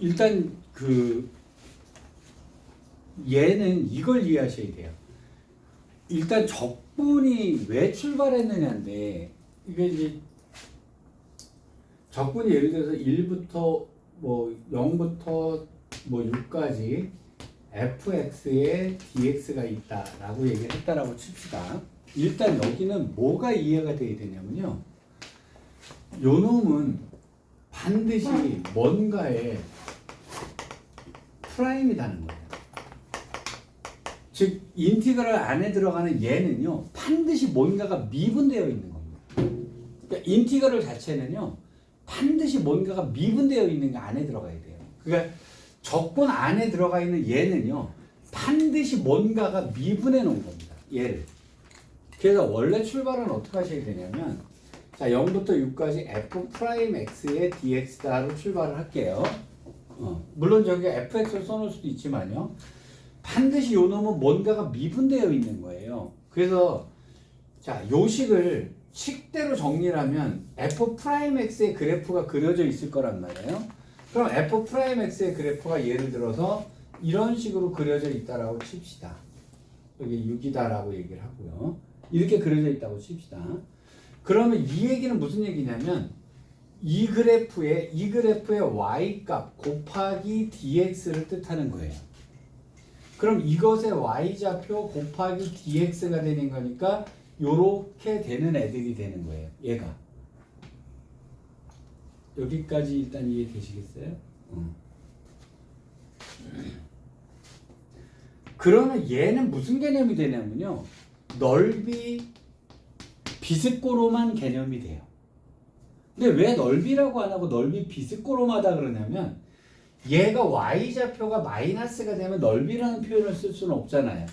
일단 얘는 이걸 이해하셔야 돼요. 일단 적분이 왜 출발했느냐인데, 이게 이제 적분이 예를 들어서 1부터 뭐 0부터 뭐 6까지 fx에 dx가 있다라고 얘기를 했다라고 칩시다. 일단 여기는 뭐가 이해가 돼야 되냐면요, 요 놈은 반드시 뭔가에 프라임이라는 거예요. 즉 인티그럴 안에 들어가는 얘는요 반드시 뭔가가 미분되어 있는 겁니다. 그러니까 인티그럴 자체는요 반드시 뭔가가 미분되어 있는 게 안에 들어가야 돼요. 그러니까 적분 안에 들어가 있는 얘는요 반드시 뭔가가 미분해 놓은 겁니다. 얘를. 그래서 원래 출발은 어떻게 하셔야 되냐면, 자 0부터 6까지 f'x의 dx다로 출발을 할게요. 물론 저기 fx를 써놓을 수도 있지만요, 반드시 요 놈은 뭔가가 미분되어 있는 거예요. 그래서 자 요식을 식대로 정리를 하면 f'x의 그래프가 그려져 있을 거란 말이에요. 그럼 f'x의 그래프가 예를 들어서 이런 식으로 그려져 있다라고 칩시다. 여기 6이다라고 얘기를 하고요. 이렇게 그려져 있다고 칩시다. 그러면 이 얘기는 무슨 얘기냐면, 이 그래프의 y값 곱하기 dx를 뜻하는 거예요. 그럼 이것의 y좌표 곱하기 dx가 되는 거니까 요렇게 되는 애들이 되는 거예요. 얘가. 여기까지 일단 이해되시겠어요? 그러면 얘는 무슨 개념이 되냐면요, 넓이 비스꼬롬한 개념이 돼요. 근데 왜 넓이라고 안 하고 넓이 비스꼬롬하다 그러냐면, 얘가 y좌표가 마이너스가 되면 넓이라는 표현을 쓸 수는 없잖아요.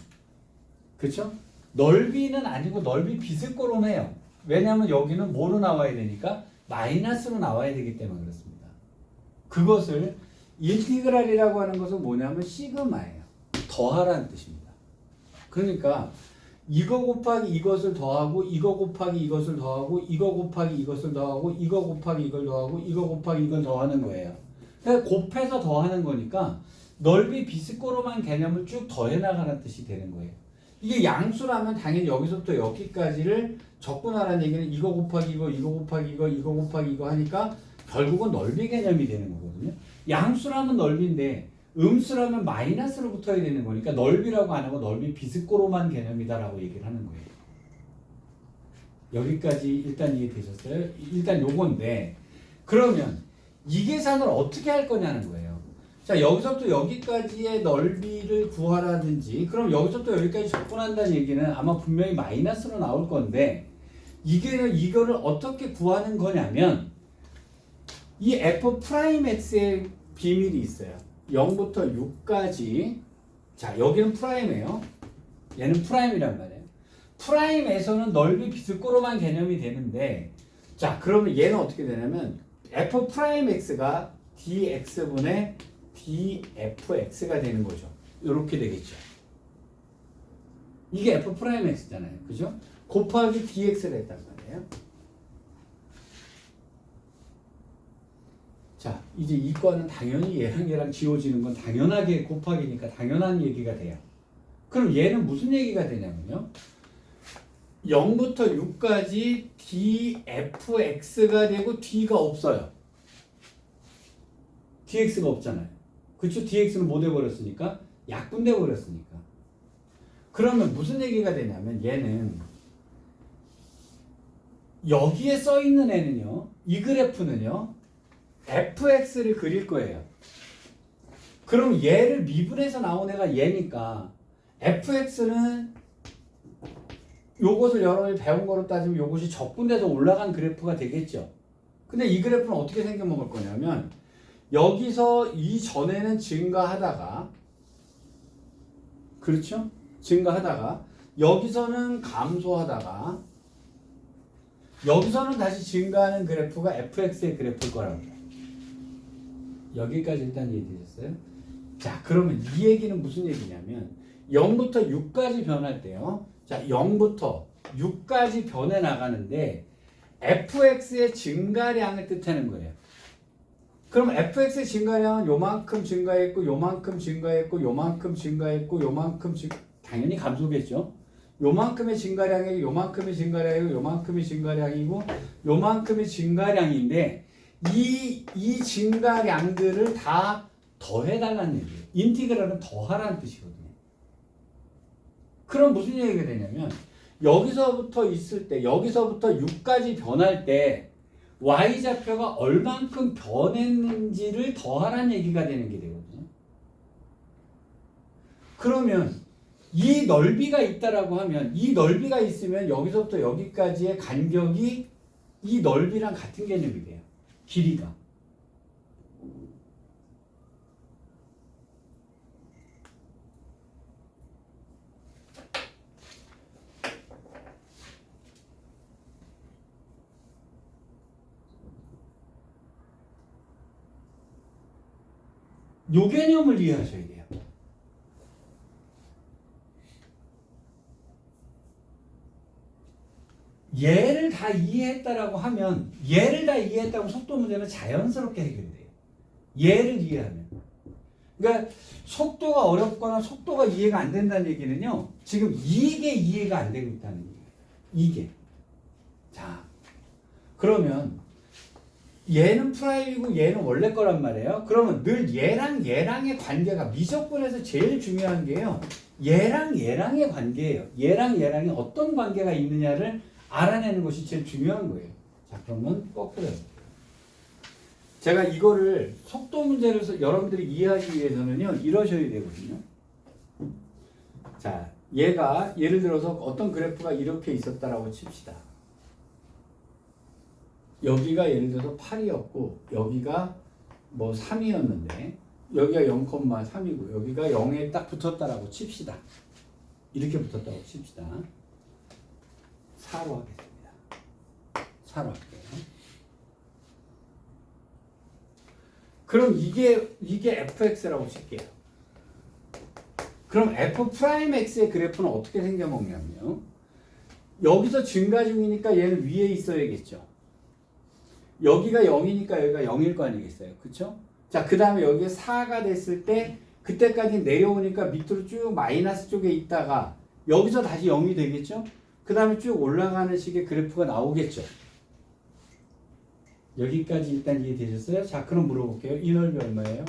그쵸? 넓이는 아니고 넓이 비스꼬롬해요. 왜냐하면 여기는 뭐로 나와야 되니까 마이너스로 나와야 되기 때문에 그렇습니다. 그것을 인티그랄이라고 하는 것은 뭐냐면 시그마예요. 더하라는 뜻입니다. 그러니까 이거 곱하기 이것을 더하고 이거 곱하기 이것을 더하고 이거 곱하기 이것을 더하고 이거 곱하기 이걸 더하고 이거 곱하기 이걸 더하는 거예요. 그러니까 곱해서 더하는 거니까 넓이 비스꼬롬한 개념을 쭉 더해 나가는 뜻이 되는 거예요. 이게 양수라면 당연히 여기서부터 여기까지를 적분하라는 얘기는 이거 곱하기 이거, 이거 곱하기 이거, 이거 곱하기 이거 하니까 결국은 넓이 개념이 되는 거거든요. 양수라면 넓이인데 음수라면 마이너스로 붙어야 되는 거니까 넓이라고 안 하고 넓이 비스꼬롬한 개념이다라고 얘기를 하는 거예요. 여기까지 일단 이해되셨어요? 일단 요건데, 그러면 이 계산을 어떻게 할 거냐는 거예요. 자, 여기서부터 여기까지의 넓이를 구하라든지, 그럼 여기서부터 여기까지 적분한다는 얘기는 아마 분명히 마이너스로 나올 건데, 이거를 어떻게 구하는 거냐면, 이 f'x의 비밀이 있어요. 0부터 6까지. 자, 여기는 프라임이에요. 얘는 프라임이란 말이에요. 프라임에서는 넓이 비스꼬롬한 개념이 되는데, 자, 그러면 얘는 어떻게 되냐면 f'x가 dx분의 dfx가 되는 거죠. 이렇게 되겠죠. 이게 f'x잖아요. 그죠? 곱하기 dx를 했단 말이에요. 자, 이제 이과는 당연히 얘랑 지워지는 건 당연하게 곱하기니까 당연한 얘기가 돼요. 그럼 얘는 무슨 얘기가 되냐면요, 0부터 6까지 dfx가 되고 d가 없어요. dx가 없잖아요. 그쵸? dx는 못 해버렸으니까, 약분돼 버렸으니까. 그러면 무슨 얘기가 되냐면, 얘는 여기에 써 있는 애는요, 이 그래프는요 fx를 그릴 거예요. 그럼 얘를 미분해서 나온 애가 얘니까 fx는 요것을 여러분이 배운 거로 따지면 요것이 적분돼서 올라간 그래프가 되겠죠. 근데 이 그래프는 어떻게 생겨먹을 거냐면, 여기서 이전에는 증가하다가, 그렇죠? 증가하다가 여기서는 감소하다가 여기서는 다시 증가하는 그래프가 fx의 그래프일 거라고요. 여기까지 일단 이해되셨어요? 자, 그러면 이 얘기는 무슨 얘기냐면, 0부터 6까지 변할 때요, 자 0부터 6까지 변해 나가는데 fx의 증가량을 뜻하는 거예요. 그럼 fx의 증가량은 요만큼 증가했고 요만큼 증가했고 요만큼 증가했고 당연히 감소겠죠. 요만큼의 증가량이 요만큼의 증가량이고 요만큼의 증가량이고 요만큼의 증가량인데 이 증가량들을 다 더해달라는 얘기예요. 인티그랄은 더하라는 뜻이거든요. 그럼 무슨 얘기가 되냐면 여기서부터 있을 때 여기서부터 6까지 변할 때 y좌표가 얼만큼 변했는지를 더하라는 얘기가 되는 게 되거든요. 그러면 이 넓이가 있다라고 하면 이 넓이가 있으면 여기서부터 여기까지의 간격이 이 넓이랑 같은 개념이 돼요. 길이가. 요 개념을 이해하셔야 돼요. 얘를 다 이해했다라고 하면 얘를 다 이해했다고 속도 문제는 자연스럽게 해결돼요. 얘를 이해하면. 그러니까 속도가 어렵거나 속도가 이해가 안 된다는 얘기는요. 지금 이게 이해가 안 되고 있다는 얘기예요. 이게. 자, 그러면 얘는 프라임이고 얘는 원래 거란 말이에요. 그러면 늘 얘랑의 관계가 미적분에서 제일 중요한 게요. 얘랑의 관계예요. 얘랑이 어떤 관계가 있느냐를 알아내는 것이 제일 중요한 거예요. 자, 그러면 거꾸로 해볼게요. 제가 이거를 속도 문제를 여러분들이 이해하기 위해서는요. 이러셔야 되거든요. 자, 얘가 예를 들어서 어떤 그래프가 이렇게 있었다라고 칩시다. 여기가 예를 들어서 8이었고 여기가 뭐 3이었는데 여기가 0,3이고 여기가 0에 딱 붙었다라고 칩시다. 이렇게 붙었다고 칩시다. 4로 하겠습니다. 4로 할게요. 그럼 이게 fx라고 칠게요. 그럼 f'x의 그래프는 어떻게 생겨먹냐면요. 여기서 증가 중이니까 얘는 위에 있어야겠죠. 여기가 0이니까 여기가 0일 거 아니겠어요. 그쵸? 자, 그 다음에 여기에 4가 됐을 때 그때까지 내려오니까 밑으로 쭉 마이너스 쪽에 있다가 여기서 다시 0이 되겠죠? 그 다음에 쭉 올라가는 식의 그래프가 나오겠죠. 여기까지 일단 이해되셨어요? 자, 그럼 물어볼게요. 이 넓이 얼마예요?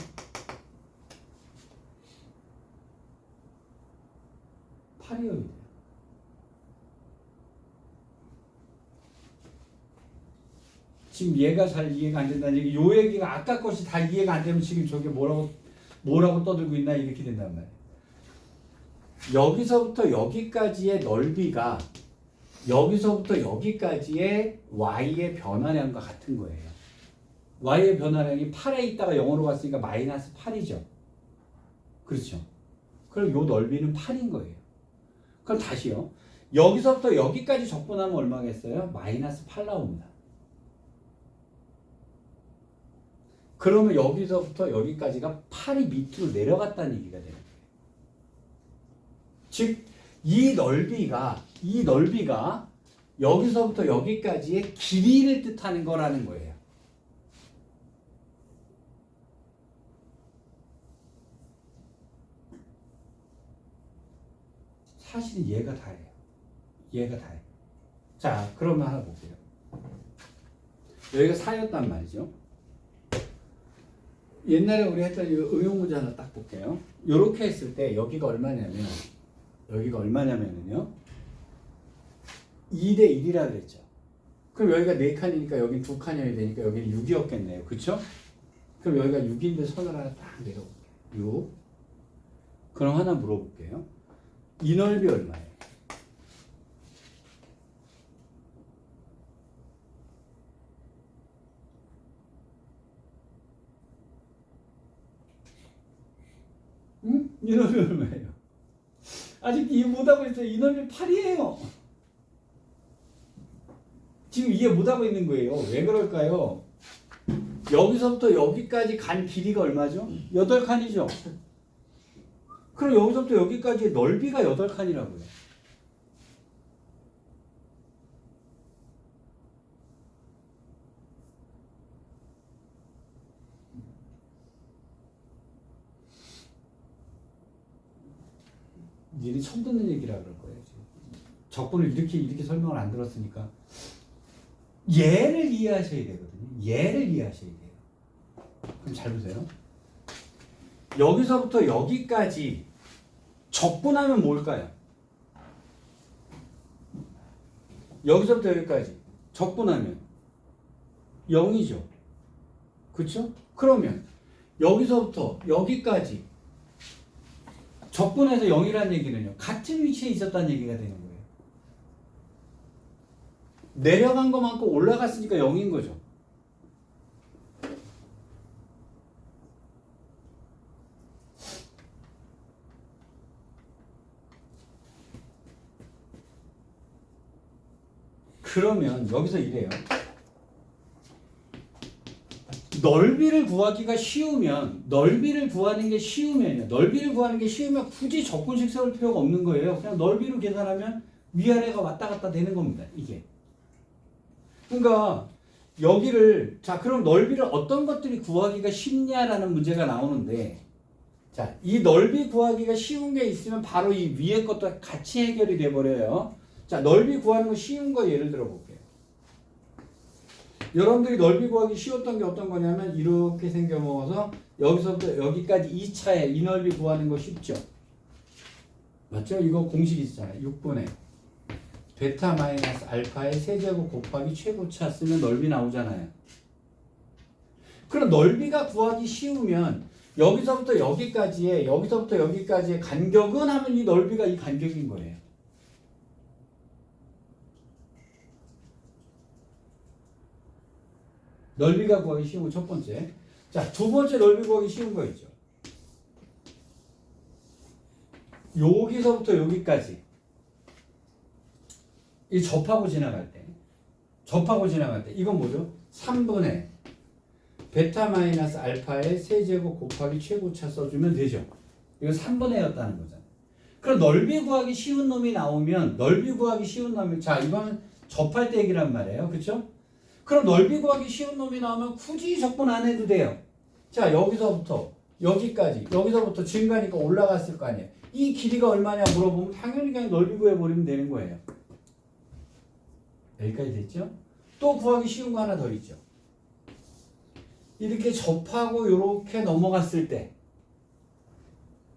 팔이요. 지금 얘가 잘 이해가 안 된다는 얘기. 요 얘기가 아까 것이 다 이해가 안 되면 지금 저게 뭐라고 떠들고 있나 이렇게 된단 말이에요. 여기서부터 여기까지의 넓이가 여기서부터 여기까지의 y의 변화량과 같은 거예요. y의 변화량이 8에 있다가 0으로 갔으니까 마이너스 8이죠. 그렇죠. 그럼 요 넓이는 8인 거예요. 그럼 다시요. 여기서부터 여기까지 적분하면 얼마겠어요? 마이너스 8 나옵니다. 그러면 여기서부터 여기까지가 8이 밑으로 내려갔다는 얘기가 되는 거예요. 즉, 이 넓이가 여기서부터 여기까지의 길이를 뜻하는 거라는 거예요. 사실은 얘가 다예요. 얘가 다예요. 자, 그러면 하나 볼게요. 여기가 4였단 말이죠. 옛날에 우리 했던 이 응용 문제 하나 딱 볼게요. 이렇게 했을 때 여기가 얼마냐면요. 2대 1이라 그랬죠. 그럼 여기가 4칸이니까 여긴 2칸이어야 되니까 여기는 6이었겠네요. 그쵸? 그럼 여기가 6인데 선을 하나 딱 내려볼게요. 6. 그럼 하나 물어볼게요. 이 넓이 얼마예요? 응? 이 넓이 얼마예요? 아직 이해 못하고 있어요. 이 넓이 8이에요. 지금 이해 못하고 있는 거예요. 왜 그럴까요? 여기서부터 여기까지 간 길이가 얼마죠? 8칸이죠. 그럼 여기서부터 여기까지의 넓이가 8칸이라고요. 니네 처음 듣는 얘기라 그럴 거예요. 지금. 적분을 이렇게 설명을 안 들었으니까 얘를 이해하셔야 되거든요. 얘를 이해하셔야 돼요. 그럼 잘 보세요. 여기서부터 여기까지 적분하면 뭘까요? 여기서부터 여기까지 적분하면 0이죠. 그쵸? 그러면 여기서부터 여기까지 적분해서 0이라는 얘기는요. 같은 위치에 있었다는 얘기가 되는 거예요. 내려간 것만큼 올라갔으니까 0인 거죠. 그러면 여기서 이래요. 넓이를 구하기가 쉬우면, 넓이를 구하는 게 쉬우면요. 넓이를 구하는 게 쉬우면 굳이 적분식 세울 필요가 없는 거예요. 그냥 넓이로 계산하면 위아래가 왔다 갔다 되는 겁니다. 이게. 그러니까 여기를, 자, 그럼 넓이를 어떤 것들이 구하기가 쉽냐라는 문제가 나오는데, 자, 이 넓이 구하기가 쉬운 게 있으면 바로 이 위에 것도 같이 해결이 돼버려요. 자, 넓이 구하는 거 쉬운 거 예를 들어 볼게요. 여러분들이 넓이 구하기 쉬웠던 게 어떤 거냐면 이렇게 생겨 먹어서 여기서부터 여기까지 2차에 이 넓이 구하는 거 쉽죠? 맞죠? 이거 공식 있잖아요. 6분의 베타 마이너스 알파의 세제곱 곱하기 최고차 쓰면 넓이 나오잖아요. 그럼 넓이가 구하기 쉬우면 여기서부터 여기까지의 간격은 하면 이 넓이가 이 간격인 거예요. 넓이가 구하기 쉬운 거 첫 번째. 자, 두 번째 넓이 구하기 쉬운 거 있죠. 여기서부터 여기까지. 이 접하고 지나갈 때. 이건 뭐죠? 3분의 베타 마이너스 알파의 세제곱 곱하기 최고차 써주면 되죠. 이거 3분의 였다는 거잖아요. 그럼 넓이 구하기 쉬운 놈이 나오면, 자, 이건 접할 때 얘기란 말이에요. 그쵸? 그럼 넓이 구하기 쉬운 놈이 나오면 굳이 적분 안 해도 돼요. 자, 여기서부터 여기서부터 증가니까 올라갔을 거 아니에요. 이 길이가 얼마냐 물어보면 당연히 그냥 넓이 구해버리면 되는 거예요. 여기까지 됐죠? 또 구하기 쉬운 거 하나 더 있죠. 이렇게 접하고 이렇게 넘어갔을 때,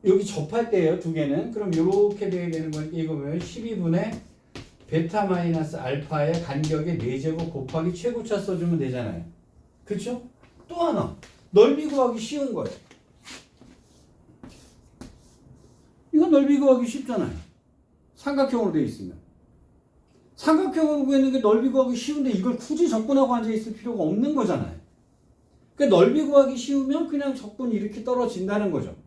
여기 접할 때예요, 두 개는. 그럼 이렇게 돼야 되는 거니까 이거 보면 12분의 베타 마이너스 알파의 간격의 4제곱 곱하기 최고차 써주면 되잖아요. 그쵸? 또 하나, 넓이 구하기 쉬운 거예요. 이건 넓이 구하기 쉽잖아요. 삼각형으로 되어 있으면. 삼각형으로 구했는 게 넓이 구하기 쉬운데 이걸 굳이 적분하고 앉아있을 필요가 없는 거잖아요. 그러니까 넓이 구하기 쉬우면 그냥 적분이 이렇게 떨어진다는 거죠.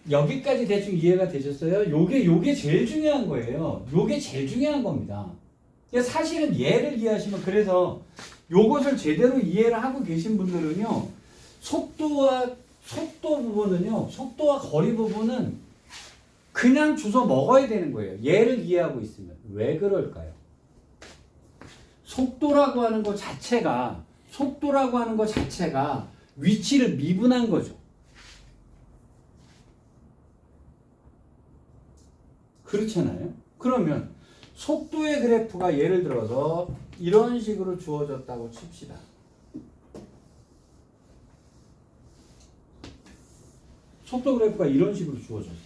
여기까지 대충 이해가 되셨어요? 요게 제일 중요한 거예요. 요게 제일 중요한 겁니다. 사실은 얘를 이해하시면, 그래서 요것을 제대로 이해를 하고 계신 분들은요, 속도와 거리 부분은 그냥 주워 먹어야 되는 거예요. 얘를 이해하고 있으면. 왜 그럴까요? 속도라고 하는 것 자체가 위치를 미분한 거죠. 그렇잖아요. 그러면 속도의 그래프가 예를 들어서 이런 식으로 주어졌다고 칩시다. 속도 그래프가 이런 식으로 주어졌어요.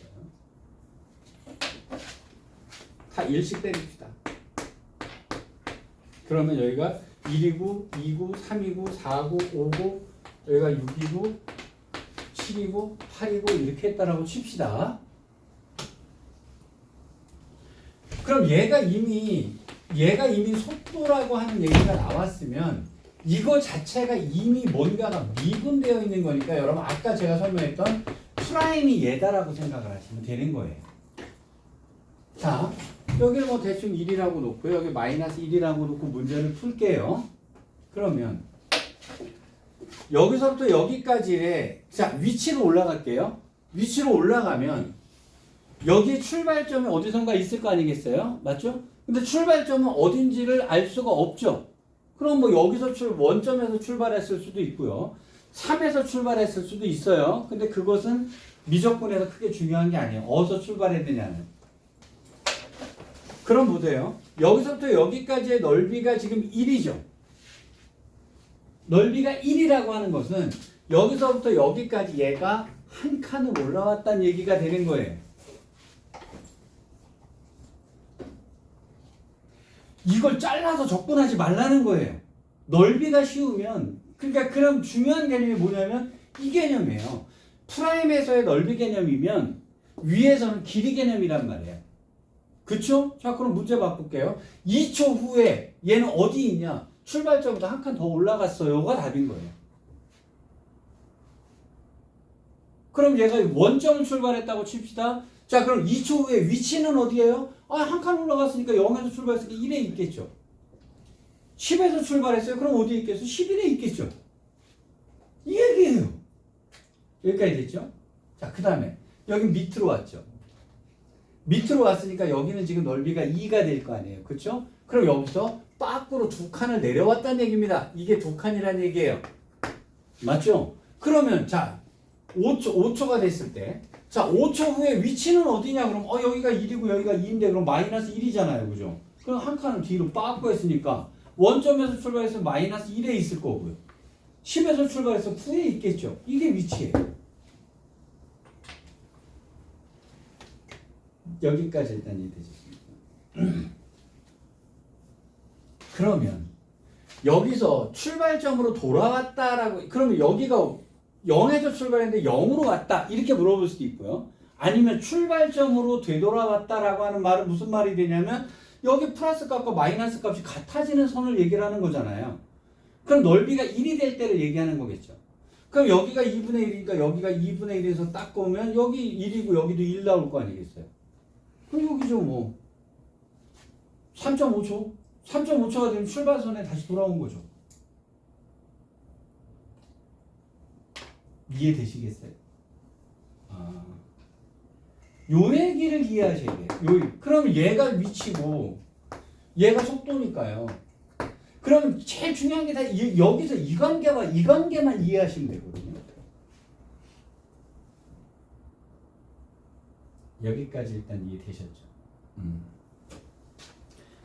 다 일씩 때립시다. 그러면 여기가 1이고 2고 3이고 4고 5고 여기가 6이고 7이고 8이고 이렇게 했다라고 칩시다. 그럼 얘가 이미 속도라고 하는 얘기가 나왔으면 이거 자체가 이미 뭔가가 미분되어 있는 거니까 여러분 아까 제가 설명했던 프라임이 얘다라고 생각을 하시면 되는 거예요. 자, 여기를 뭐 대충 1이라고 놓고요. 여기 마이너스 1이라고 놓고 문제를 풀게요. 그러면 여기서부터 여기까지의, 자, 위치로 올라갈게요. 위치로 올라가면 여기 출발점이 어디선가 있을 거 아니겠어요? 맞죠? 근데 출발점은 어딘지를 알 수가 없죠. 그럼 뭐 여기서 원점에서 출발했을 수도 있고요. 3에서 출발했을 수도 있어요. 근데 그것은 미적분에서 크게 중요한 게 아니에요. 어디서 출발했느냐는. 그럼 보세요. 여기서부터 여기까지의 넓이가 지금 1이죠. 넓이가 1이라고 하는 것은 여기서부터 여기까지 얘가 한 칸을 올라왔다는 얘기가 되는 거예요. 이걸 잘라서 접근하지 말라는 거예요. 넓이가 쉬우면, 그러니까 그럼 중요한 개념이 뭐냐면 이 개념이에요. 프라임에서의 넓이 개념이면 위에서는 길이 개념이란 말이에요. 그쵸? 자, 그럼 문제 바꿀게요. 2초 후에 얘는 어디 있냐? 출발점부터 한 칸 더 올라갔어요가 답인 거예요. 그럼 얘가 원점을 출발했다고 칩시다. 자, 그럼 2초 후에 위치는 어디예요? 아, 한 칸 올라갔으니까 0에서 출발했으니까 1에 있겠죠. 10에서 출발했어요. 그럼 어디에 있겠어? 11에 있겠죠. 이 얘기예요. 여기까지 됐죠? 자, 그 다음에 여기 밑으로 왔죠. 밑으로 왔으니까 여기는 지금 넓이가 2가 될 거 아니에요. 그렇죠? 그럼 여기서 밖으로 두 칸을 내려왔다는 얘기입니다. 이게 두 칸이라는 얘기예요. 맞죠? 그러면 자 5초가 됐을 때 자 5초 후에 위치는 어디냐? 그럼 여기가 1이고 여기가 2인데 그럼 마이너스 1이잖아요. 그죠? 그럼 한 칸을 뒤로 빠꾸 했으니까 원점에서 출발해서 마이너스 1에 있을 거고요. 10에서 출발해서 9에 있겠죠. 이게 위치예요. 여기까지 일단 이해되셨습니까? 그러면 여기서 출발점으로 돌아왔다라고, 그러면 여기가 0에서 출발했는데 0으로 왔다 이렇게 물어볼 수도 있고요. 아니면 출발점으로 되돌아왔다라고 하는 말은 무슨 말이 되냐면 여기 플러스 값과 마이너스 값이 같아지는 선을 얘기를 하는 거잖아요. 그럼 넓이가 1이 될 때를 얘기하는 거겠죠. 그럼 여기가 2분의 1이니까 여기가 2분의 1에서 딱 보면 여기 1이고 여기도 1 나올 거 아니겠어요. 그럼 여기죠 뭐 3.5초 3.5초가 되면 출발선에 다시 돌아온 거죠. 이해되시겠어요? 요 얘기를 이해하셔야 돼요. 그러면 얘가 위치고 얘가 속도니까요. 그러면 제일 중요한 게 다 여기서 이 관계와 이 관계만 이해하시면 되거든요. 여기까지 일단 이해되셨죠?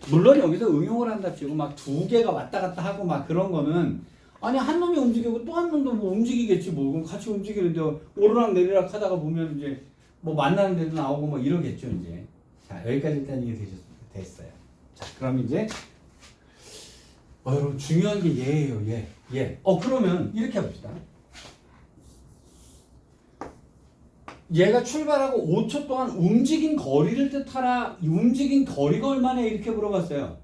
물론 여기서 응용을 한답시고 막 두 개가 왔다 갔다 하고 막 그런 거는 아니 한 놈이 움직이고 또 한 놈도 뭐 움직이겠지 뭐 그럼 같이 움직이는데 오르락 내리락 하다가 보면 이제 뭐 만나는 데도 나오고 뭐 이러겠죠 이제. 자 여기까지 일단 됐어요. 자 그럼 이제 여러분 중요한 게 얘예요 얘. 그러면 이렇게 해봅시다. 얘가 출발하고 5초 동안 움직인 거리를 뜻하라. 움직인 거리가 얼마냐 이렇게 물어봤어요.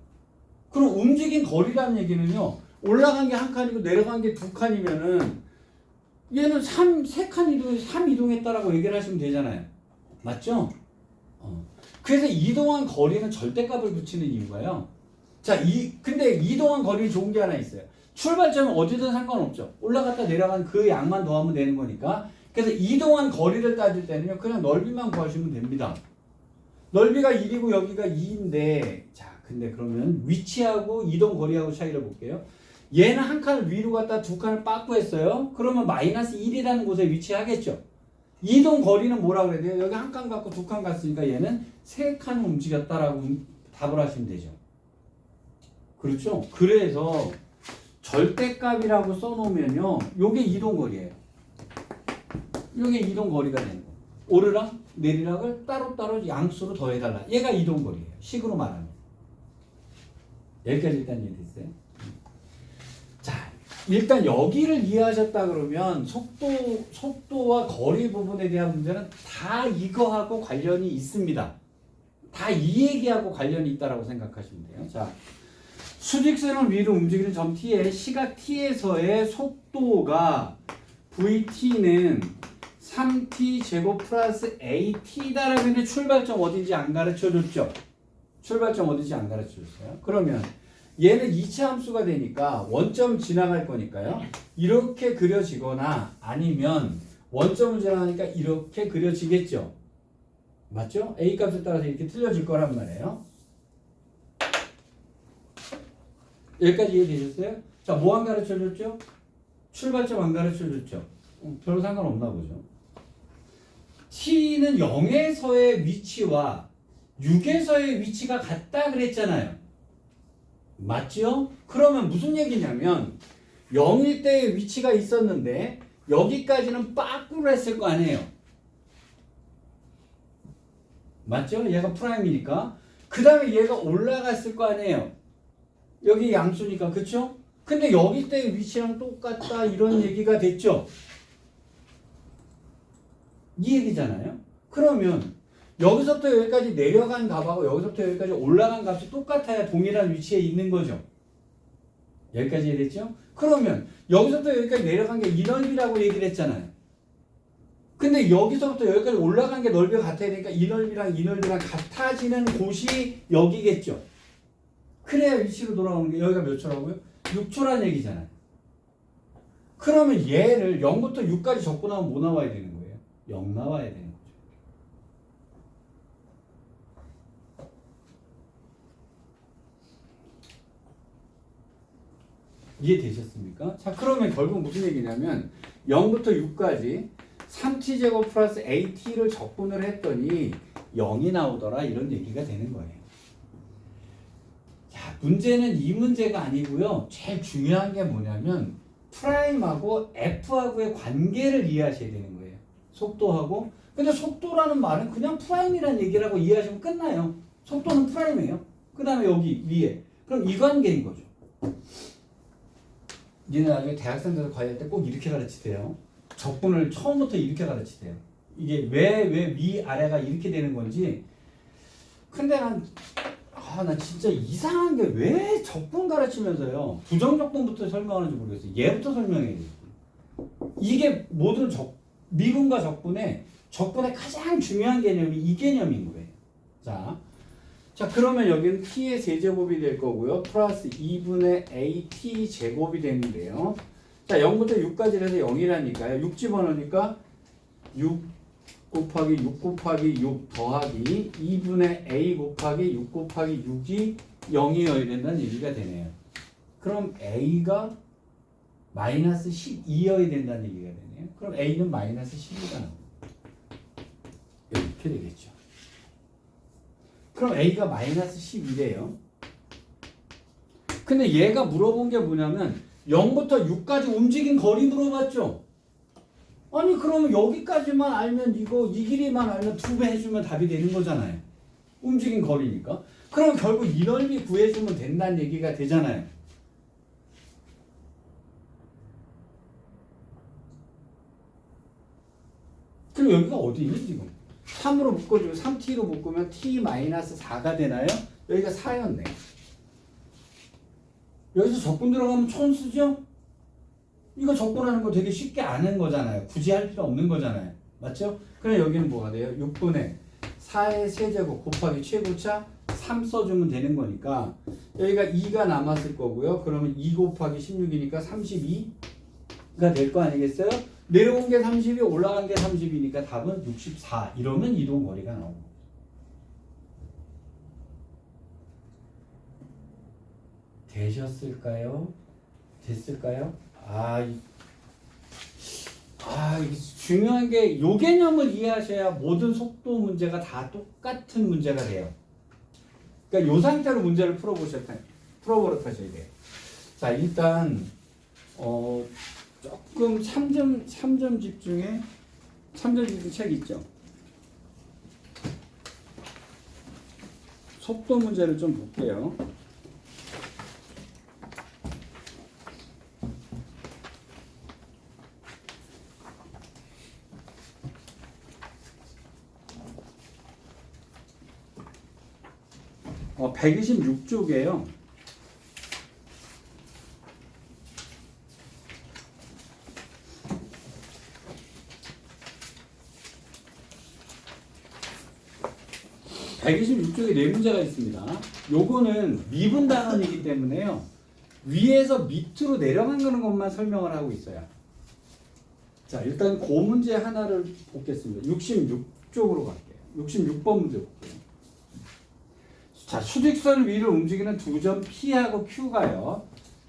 그럼 움직인 거리라는 얘기는요. 올라간 게 한 칸이고 내려간 게 두 칸이면은 얘는 3칸 이동, 3 이동했다라고 얘기를 하시면 되잖아요. 맞죠? 그래서 이동한 거리는 절대값을 붙이는 이유가요. 자, 근데 이동한 거리 좋은 게 하나 있어요. 출발점은 어디든 상관없죠. 올라갔다 내려간 그 양만 더하면 되는 거니까. 그래서 이동한 거리를 따질 때는요. 그냥 넓이만 구하시면 됩니다. 넓이가 1이고 여기가 2인데 자, 근데 그러면 위치하고 이동 거리하고 차이를 볼게요. 얘는 한 칸을 위로 갔다 두 칸을 빠꾸 했어요. 그러면 마이너스 1이라는 곳에 위치하겠죠. 이동 거리는 뭐라고 그래야 돼요? 여기 한 칸 갖고 두 칸 갔으니까 얘는 세 칸을 움직였다라고 답을 하시면 되죠. 그렇죠? 그래서 절대값이라고 써놓으면요. 요게 이동거리예요. 요게 이동거리가 되는 거예요. 오르락 내리락을 따로따로 양수로 더해달라. 얘가 이동거리예요. 식으로 말하면. 여기까지 일단 이해됐어요? 자, 일단 여기를 이해하셨다 그러면 속도와 거리 부분에 대한 문제는 다 이거하고 관련이 있습니다. 다 이 얘기하고 관련이 있다라고 생각하시면 돼요. 자, 수직선을 위로 움직이는 점 T의 시각 T에서의 속도가 VT는 3T 제곱 플러스 AT다라고 했는데 출발점 어딘지 안 가르쳐줬죠? 출발점 어딘지 안 가르쳐줬어요? 그러면 얘는 2차 함수가 되니까 원점 지나갈 거니까요. 이렇게 그려지거나 아니면 원점을 지나가니까 이렇게 그려지겠죠? 맞죠? A 값에 따라서 이렇게 틀려질 거란 말이에요. 여기까지 이해되셨어요? 자, 뭐 안 가르쳐줬죠? 출발점 안 가르쳐줬죠? 별로 상관없나 보죠. t는 0에서의 위치와 6에서의 위치가 같다 그랬잖아요. 맞죠? 그러면 무슨 얘기냐면 0일 때의 위치가 있었는데 여기까지는 빠꾸를 했을 거 아니에요. 맞죠? 얘가 프라임이니까. 그 다음에 얘가 올라갔을 거 아니에요. 여기 양수니까. 그쵸? 근데 여기 때의 위치랑 똑같다 이런 얘기가 됐죠. 이 얘기잖아요. 그러면 여기서부터 여기까지 내려간 값하고 여기서부터 여기까지 올라간 값이 똑같아야 동일한 위치에 있는 거죠. 여기까지 이해됐죠? 그러면 여기서부터 여기까지 내려간 게 이 넓이라고 얘기를 했잖아요. 근데 여기서부터 여기까지 올라간 게 넓이가 같아야 되니까 이 넓이랑 이 넓이랑 같아지는 곳이 여기겠죠. 그래야 위치로 돌아오는 게 여기가 몇 초라고요? 6초란 얘기잖아요. 그러면 얘를 0부터 6까지 적고 나면 뭐 나와야 되는 거예요? 0 나와야 되는 거죠. 이해되셨습니까? 자, 그러면 결국 무슨 얘기냐면 0부터 6까지 3t제곱 플러스 at를 적분을 했더니 0이 나오더라 이런 얘기가 되는 거예요. 자, 문제는 이 문제가 아니고요. 제일 중요한 게 뭐냐면 프라임하고 f하고의 관계를 이해하셔야 되는 거예요. 속도하고. 근데 속도라는 말은 그냥 프라임이라는 얘기라고 이해하시면 끝나요. 속도는 프라임이에요. 그 다음에 여기 위에. 그럼 이 관계인 거죠. 니네 나중에 대학생들 과외할 때 꼭 이렇게 가르치세요. 적분을 처음부터 이렇게 가르치세요. 이게 왜 위아래가 이렇게 되는 건지. 근데 난 진짜 이상한 게 왜 적분 가르치면서요. 부정적분부터 설명하는지 모르겠어요. 얘부터 설명해야 돼요. 이게 모든 미분과 적분의 가장 중요한 개념이 이 개념인 거예요. 자, 그러면 여기는 t의 세제곱이 될 거고요. 플러스 2분의 at 제곱이 되는데요. 자, 0부터 6까지 해서 0이라니까요. 6 집어넣으니까 6 곱하기 6 곱하기 6 더하기 2분의 a 곱하기 6 곱하기 6이 0이어야 된다는 얘기가 되네요. 그럼 a가 마이너스 12여야 된다는 얘기가 되네요. 그럼 a는 마이너스 12가 나옵니다. 이렇게 되겠죠. 그럼 a가 마이너스 12래요. 근데 얘가 물어본 게 뭐냐면 0부터 6까지 움직인 거리 물어봤죠. 아니 그러면 여기까지만 알면 이 길이만 알면 2배 해주면 답이 되는 거잖아요. 움직인 거리니까. 그럼 결국 이 넓이 구해주면 된다는 얘기가 되잖아요. 그럼 여기가 어디니 지금? 3으로 묶어주고 3t로 묶으면 t-4가 되나요? 여기가 4였네. 여기서 적분 들어가면 촌수죠? 이거 적분하는 거 되게 쉽게 아는 거잖아요. 굳이 할 필요 없는 거잖아요. 맞죠? 그럼 여기는 뭐가 돼요? 6분의 4의 세제곱 곱하기 최고차 3 써주면 되는 거니까 여기가 2가 남았을 거고요. 그러면 2 곱하기 16이니까 32가 될 거 아니겠어요? 내려온 게 30이 올라간 게 30이니까 답은 64. 이러면 이동 거리가 나오고. 되셨을까요? 됐을까요? 이게 중요한 게 요 개념을 이해하셔야 모든 속도 문제가 다 똑같은 문제가 돼요. 그러니까 요 상태로 문제를 풀어보도록 하셔야 돼요. 자, 일단 조금 3점 집중에 3점 집중 책 있죠? 속도 문제를 좀 볼게요. 어, 126쪽이에요. (126쪽에) 네 문제가 있습니다. 요거는 미분 단원이기 때문에요. 위에서 밑으로 내려가는 것만 설명을 하고 있어요. 자, 일단 그 문제 하나를 보겠습니다. 66쪽으로 갈게요. 66번 문제 볼게요. 자, 수직선 위를 움직이는 두 점 P하고 Q가요.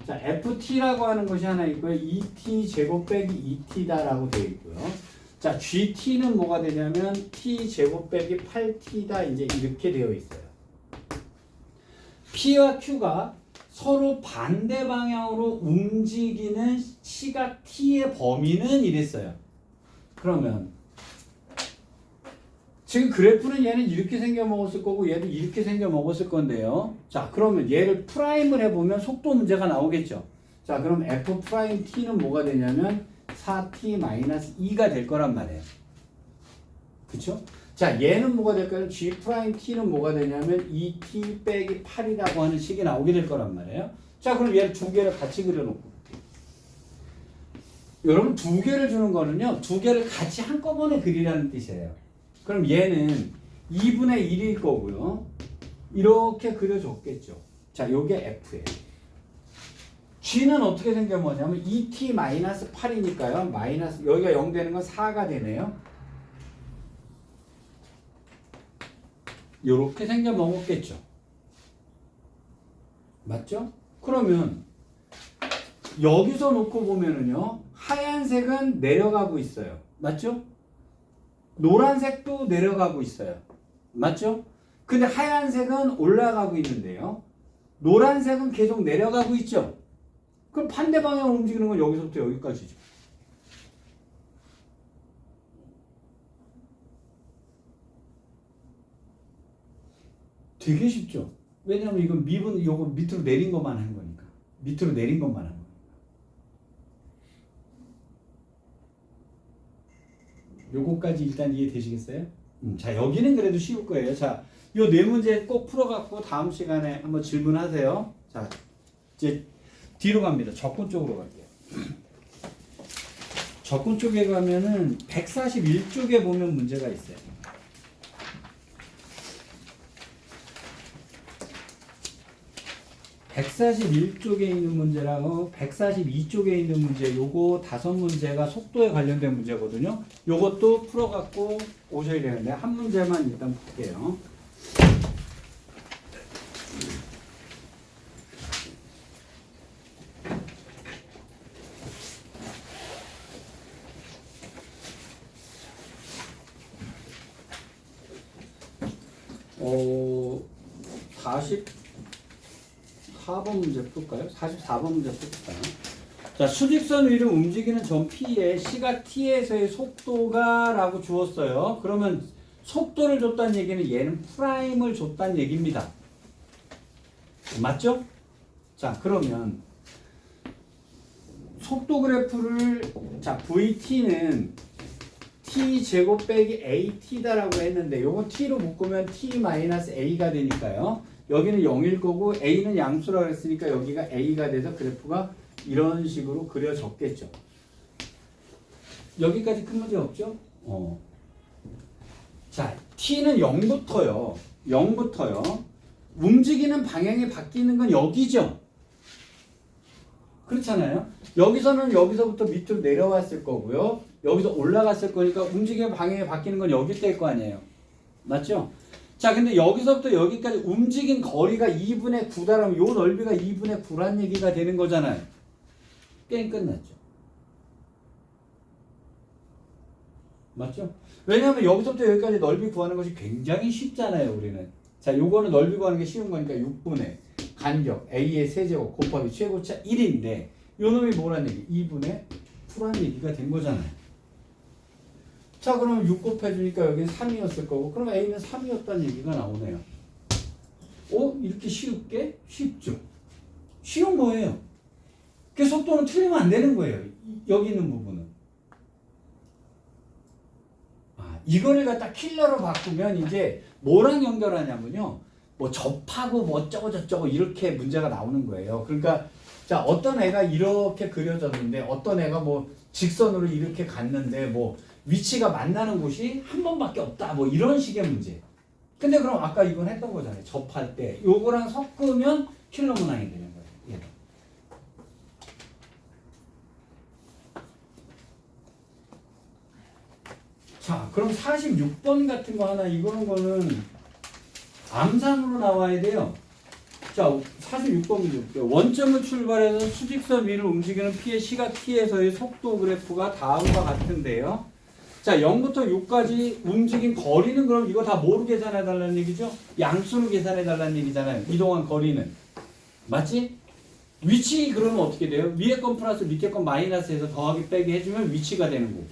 자, FT라고 하는 것이 하나 있고요. ET 제곱 빼기 ET다라고 되어 있고요. 자, GT는 뭐가 되냐면 T 제곱 빼기 8T다 이제 이렇게 되어 있어요. P와 Q가 서로 반대 방향으로 움직이는 시각 T의 범위는 이랬어요. 그러면 지금 그래프는 얘는 이렇게 생겨 먹었을 거고 얘도 이렇게 생겨 먹었을 건데요. 자, 그러면 얘를 프라임을 해보면 속도 문제가 나오겠죠. 자, 그럼 F 프라임 T는 뭐가 되냐면 4T-2가 될 거란 말이에요. 그쵸? 자, 얘는 뭐가 될까요? G 프라임 T는 뭐가 되냐면 2T 빼기 8이라고 하는 식이 나오게 될 거란 말이에요. 자, 그럼 얘를 두 개를 같이 그려놓고. 여러분, 두 개를 주는 거는요, 두 개를 같이 한꺼번에 그리라는 뜻이에요. 그럼 얘는 2분의 1일 거고요. 이렇게 그려줬겠죠. 자, 요게 F예요. G는 어떻게 생겨먹냐면 2T-8이니까요. 마이너스, 여기가 0 되는 건 4가 되네요. 요렇게 생겨먹었겠죠. 맞죠? 그러면 여기서 놓고 보면은요. 하얀색은 내려가고 있어요. 맞죠? 노란색도 내려가고 있어요. 맞죠? 근데 하얀색은 올라가고 있는데요. 노란색은 계속 내려가고 있죠. 그럼 반대 방향으로 움직이는 건 여기서부터 여기까지죠. 되게 쉽죠? 왜냐하면 이건 미분, 요거 밑으로 내린 것만 한 거니까. 밑으로 내린 것만 한 거니까. 요거까지 일단 이해되시겠어요? 자, 여기는 그래도 쉬울 거예요. 자, 요 네 문제 꼭 풀어갖고 다음 시간에 한번 질문하세요. 자, 이제 뒤로 갑니다. 적분 쪽으로 갈게요. 적분 쪽에 가면은 141쪽에 보면 문제가 있어요. 141쪽에 있는 문제라고 142쪽에 있는 문제, 요거 5문제가 속도에 관련된 문제거든요. 요것도 풀어갖고 오셔야 되는데 한 문제만 일단 볼게요. 어, 44번 문제 풀까요? 44번 문제 풀까요? 자, 수직선 위를 움직이는 점 P의 시각 T에서의 속도가 라고 주었어요. 그러면 속도를 줬다는 얘기는 얘는 프라임을 줬다는 얘기입니다. 맞죠? 자, 그러면 속도 그래프를, 자, VT는 T제곱 빼기 AT다라고 했는데 요거 T로 묶으면 T-A가 되니까요. 여기는 0일 거고 A는 양수라고 했으니까 여기가 A가 돼서 그래프가 이런 식으로 그려졌겠죠. 여기까지 큰 문제 없죠? 자, T는 0부터요. 0부터요. 움직이는 방향이 바뀌는 건 여기죠. 그렇잖아요. 여기서는 여기서부터 밑으로 내려왔을 거고요. 여기서 올라갔을 거니까 움직이는 방향이 바뀌는 건 여기 때일 거 아니에요. 맞죠? 자, 근데 여기서부터 여기까지 움직인 거리가 2분의 9다라면 요 넓이가 2분의 9란 얘기가 되는 거잖아요. 게임 끝났죠. 맞죠? 왜냐하면 여기서부터 여기까지 넓이 구하는 것이 굉장히 쉽잖아요, 우리는. 자, 요거는 넓이 구하는 게 쉬운 거니까 6분의 간격 A의 세제곱 곱하기 최고차 1인데 요 놈이 뭐란 얘기? 2분의 9란 얘기가 된 거잖아요. 자, 그러면 6 곱해주니까 여기는 3이었을 거고 그럼 A는 3이었다는 얘기가 나오네요. 이렇게 쉽게? 쉽죠. 쉬운 거예요. 그 속도는 틀리면 안 되는 거예요. 여기 있는 부분은. 이거를 갖다 킬러로 바꾸면 이제 뭐랑 연결하냐면요. 뭐 접하고 뭐 어쩌고 저쩌고 이렇게 문제가 나오는 거예요. 그러니까 자, 어떤 애가 이렇게 그려졌는데 어떤 애가 뭐 직선으로 이렇게 갔는데 뭐 위치가 만나는 곳이 한 번밖에 없다. 뭐 이런 식의 문제. 근데 그럼 아까 이건 했던 거잖아요. 접할 때 요거랑 섞으면 킬러 문항이 되는 거예요. 얘도. 자, 그럼 46번 같은 거 하나 이거는 거는 암산으로 나와야 돼요. 자, 46번 문제 볼게요. 원점을 출발해서 수직선 위를 움직이는 P의 시각 T에서의 속도 그래프가 다음과 같은데요. 자, 0부터 6까지 움직인 거리는 그럼 이거 다 뭐로 계산해 달라는 얘기죠? 양수로 계산해 달라는 얘기잖아요. 이동한 거리는. 맞지? 위치 그러면 어떻게 돼요? 위에 건 플러스 밑에 건 마이너스해서 더하기 빼기 해주면 위치가 되는 거고.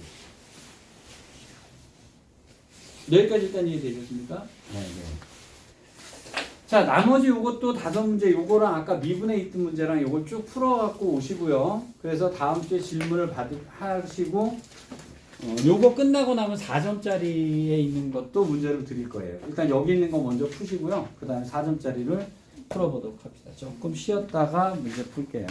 여기까지 일단 이해되셨습니까? 네. 자, 나머지 요것도 5문제, 요거랑 아까 미분에 있던 문제랑 요걸 쭉 풀어갖고 오시고요. 그래서 다음 주에 질문을 하시고, 요거 끝나고 나면 4점짜리에 있는 것도 문제를 드릴 거예요. 일단 여기 있는 거 먼저 푸시고요. 그 다음에 4점짜리를 풀어보도록 합시다. 조금 쉬었다가 문제 풀게요.